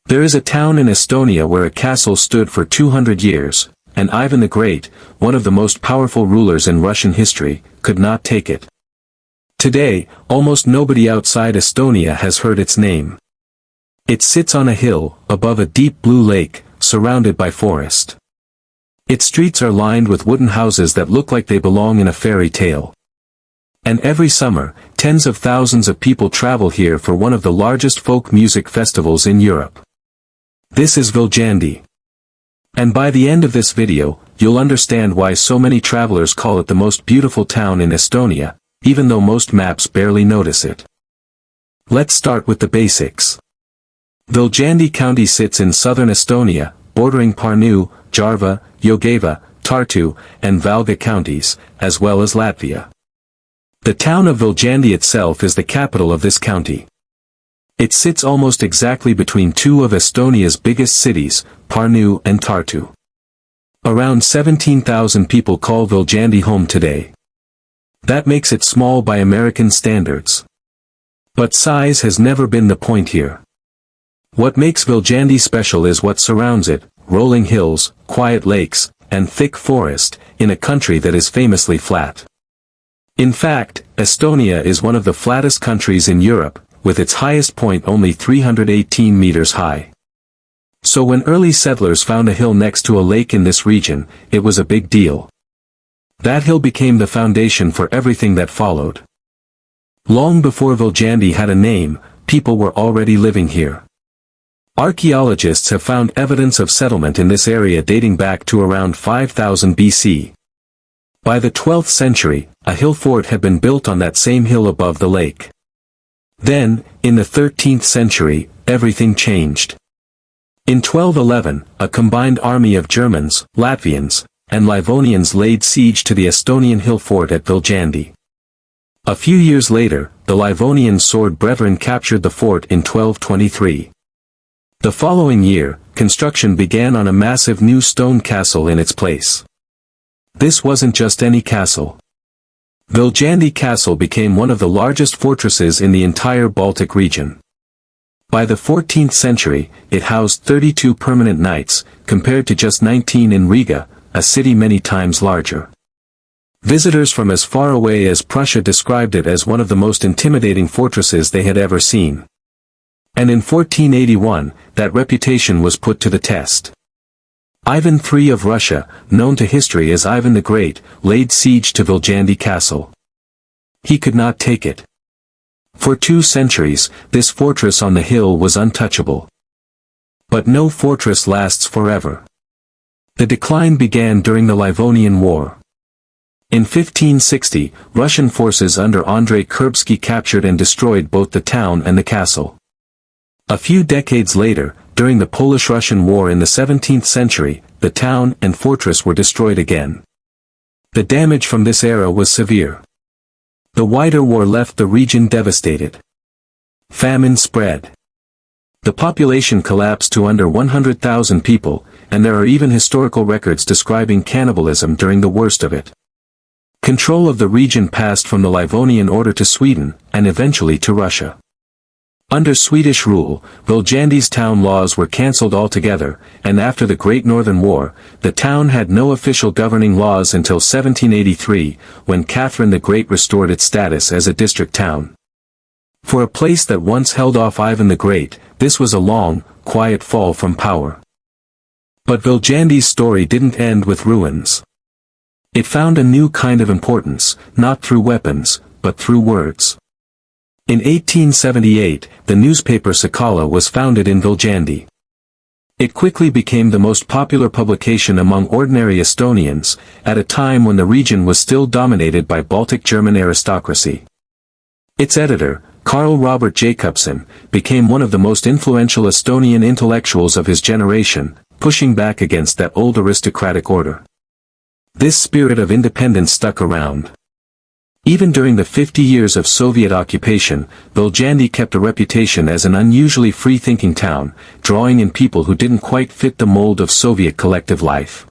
There is a town in Estonia where a castle stood for 200 years, and Ivan the Great, one of the most powerful rulers in Russian history, could not take it. Today, almost nobody outside Estonia has heard its name. It sits on a hill, above a deep blue lake, surrounded by forest. Its streets are lined with wooden houses that look like they belong in a fairy tale. And every summer, tens of thousands of people travel here for one of the largest folk music festivals in Europe. This is Viljandi. And by the end of this video, you'll understand why so many travelers call it the most beautiful town in Estonia, even though most maps barely notice it. Let's start with the basics. Viljandi County sits in southern Estonia, bordering Pärnu, Järva, Jõgeva, Tartu, and Valga counties, as well as Latvia. The town of Viljandi itself is the capital of this county. It sits almost exactly between two of Estonia's biggest cities, Pärnu and Tartu. Around 17,000 people call Viljandi home today. That makes it small by American standards. But size has never been the point here. What makes Viljandi special is what surrounds it: rolling hills, quiet lakes, and thick forest, in a country that is famously flat. In fact, Estonia is one of the flattest countries in Europe, with its highest point only 318 meters high. So when early settlers found a hill next to a lake in this region, it was a big deal. That hill became the foundation for everything that followed. Long before Viljandi had a name, people were already living here. Archaeologists have found evidence of settlement in this area dating back to around 5000 BC. By the 12th century, a hill fort had been built on that same hill above the lake. Then, in the 13th century, everything changed. In 1211, a combined army of Germans, Latvians, and Livonians laid siege to the Estonian hill fort at Viljandi. A few years later, the Livonian sword brethren captured the fort in 1223. The following year, construction began on a massive new stone castle in its place. This wasn't just any castle. Viljandi Castle became one of the largest fortresses in the entire Baltic region. By the 14th century, it housed 32 permanent knights, compared to just 19 in Riga, a city many times larger. Visitors from as far away as Prussia described it as one of the most intimidating fortresses they had ever seen. And in 1481, that reputation was put to the test. Ivan III of Russia, known to history as Ivan the Great, laid siege to Viljandi Castle. He could not take it. For 2 centuries, this fortress on the hill was untouchable. But no fortress lasts forever. The decline began during the Livonian War. In 1560, Russian forces under Andrei Kurbsky captured and destroyed both the town and the castle. A few decades later, during the Polish-Russian War in the 17th century, the town and fortress were destroyed again. The damage from this era was severe. The wider war left the region devastated. Famine spread. The population collapsed to under 100,000 people, and there are even historical records describing cannibalism during the worst of it. Control of the region passed from the Livonian Order to Sweden, and eventually to Russia. Under Swedish rule, Viljandi's town laws were cancelled altogether, and after the Great Northern War, the town had no official governing laws until 1783, when Catherine the Great restored its status as a district town. For a place that once held off Ivan the Great, this was a long, quiet fall from power. But Viljandi's story didn't end with ruins. It found a new kind of importance, not through weapons, but through words. In 1878, the newspaper Sakala was founded in Viljandi. It quickly became the most popular publication among ordinary Estonians, at a time when the region was still dominated by Baltic German aristocracy. Its editor, Karl Robert Jacobson, became one of the most influential Estonian intellectuals of his generation, pushing back against that old aristocratic order. This spirit of independence stuck around. Even during the 50 years of Soviet occupation, Viljandi kept a reputation as an unusually free-thinking town, drawing in people who didn't quite fit the mold of Soviet collective life.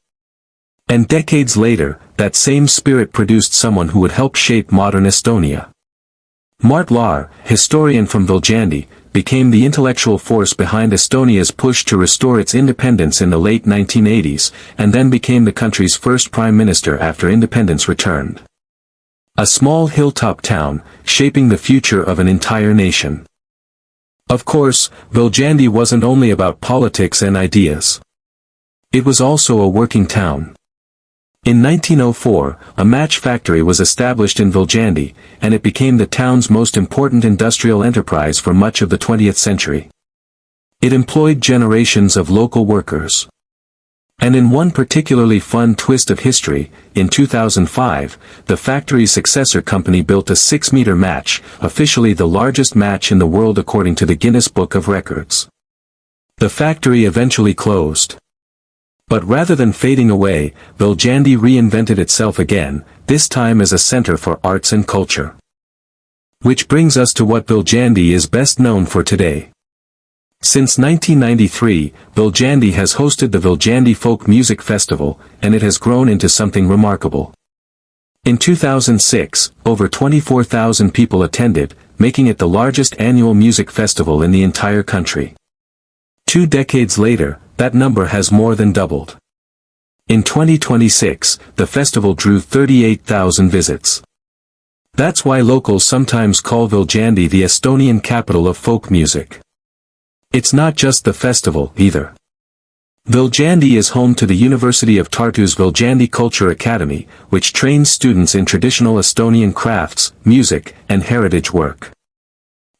And decades later, that same spirit produced someone who would help shape modern Estonia. Mart Laar, historian from Viljandi, became the intellectual force behind Estonia's push to restore its independence in the late 1980s, and then became the country's first prime minister after independence returned. A small hilltop town, shaping the future of an entire nation. Of course, Viljandi wasn't only about politics and ideas. It was also a working town. In 1904, a match factory was established in Viljandi, and it became the town's most important industrial enterprise for much of the 20th century. It employed generations of local workers. And in one particularly fun twist of history, in 2005, the factory's successor company built a 6-meter match, officially the largest match in the world according to the Guinness Book of Records. The factory eventually closed. But rather than fading away, Viljandi reinvented itself again, this time as a center for arts and culture. Which brings us to what Viljandi is best known for today. Since 1993, Viljandi has hosted the Viljandi Folk Music Festival, and it has grown into something remarkable. In 2006, over 24,000 people attended, making it the largest annual music festival in the entire country. 2 decades later, that number has more than doubled. In 2026, the festival drew 38,000 visits. That's why locals sometimes call Viljandi the Estonian capital of folk music. It's not just the festival, either. Viljandi is home to the University of Tartu's Viljandi Culture Academy, which trains students in traditional Estonian crafts, music, and heritage work.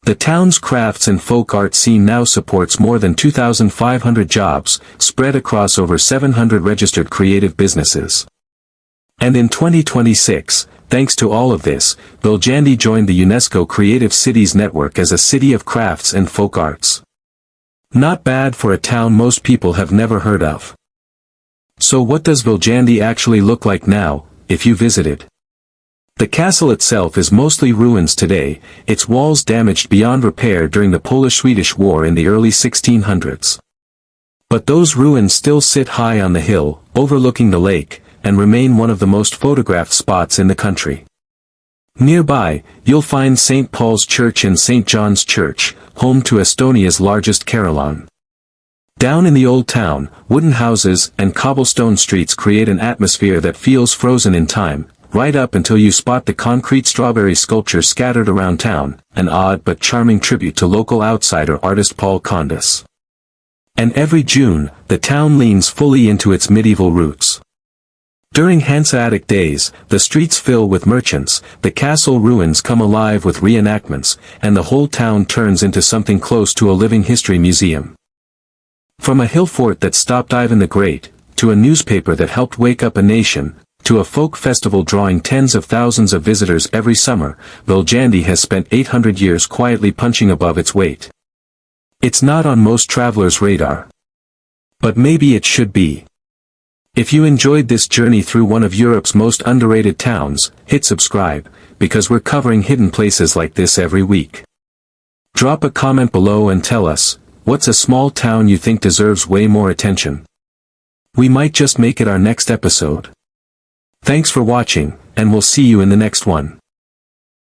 The town's crafts and folk art scene now supports more than 2,500 jobs, spread across over 700 registered creative businesses. And in 2026, thanks to all of this, Viljandi joined the UNESCO Creative Cities Network as a city of crafts and folk arts. Not bad for a town most people have never heard of. So what does Viljandi actually look like now, if you visit it? The castle itself is mostly ruins today, its walls damaged beyond repair during the Polish-Swedish War in the early 1600s. But those ruins still sit high on the hill, overlooking the lake, and remain one of the most photographed spots in the country. Nearby, you'll find St. Paul's Church and St. John's Church, home to Estonia's largest carillon. Down in the old town, wooden houses and cobblestone streets create an atmosphere that feels frozen in time, right up until you spot the concrete strawberry sculpture scattered around town, an odd but charming tribute to local outsider artist Paul Condis. And every June, the town leans fully into its medieval roots. During Hanseatic days, the streets fill with merchants, the castle ruins come alive with reenactments, and the whole town turns into something close to a living history museum. From a hill fort that stopped Ivan the Great, to a newspaper that helped wake up a nation, to a folk festival drawing tens of thousands of visitors every summer, Viljandi has spent 800 years quietly punching above its weight. It's not on most travelers' radar. But maybe it should be. If you enjoyed this journey through one of Europe's most underrated towns, hit subscribe, because we're covering hidden places like this every week. Drop a comment below and tell us, what's a small town you think deserves way more attention? We might just make it our next episode. Thanks for watching, and we'll see you in the next one.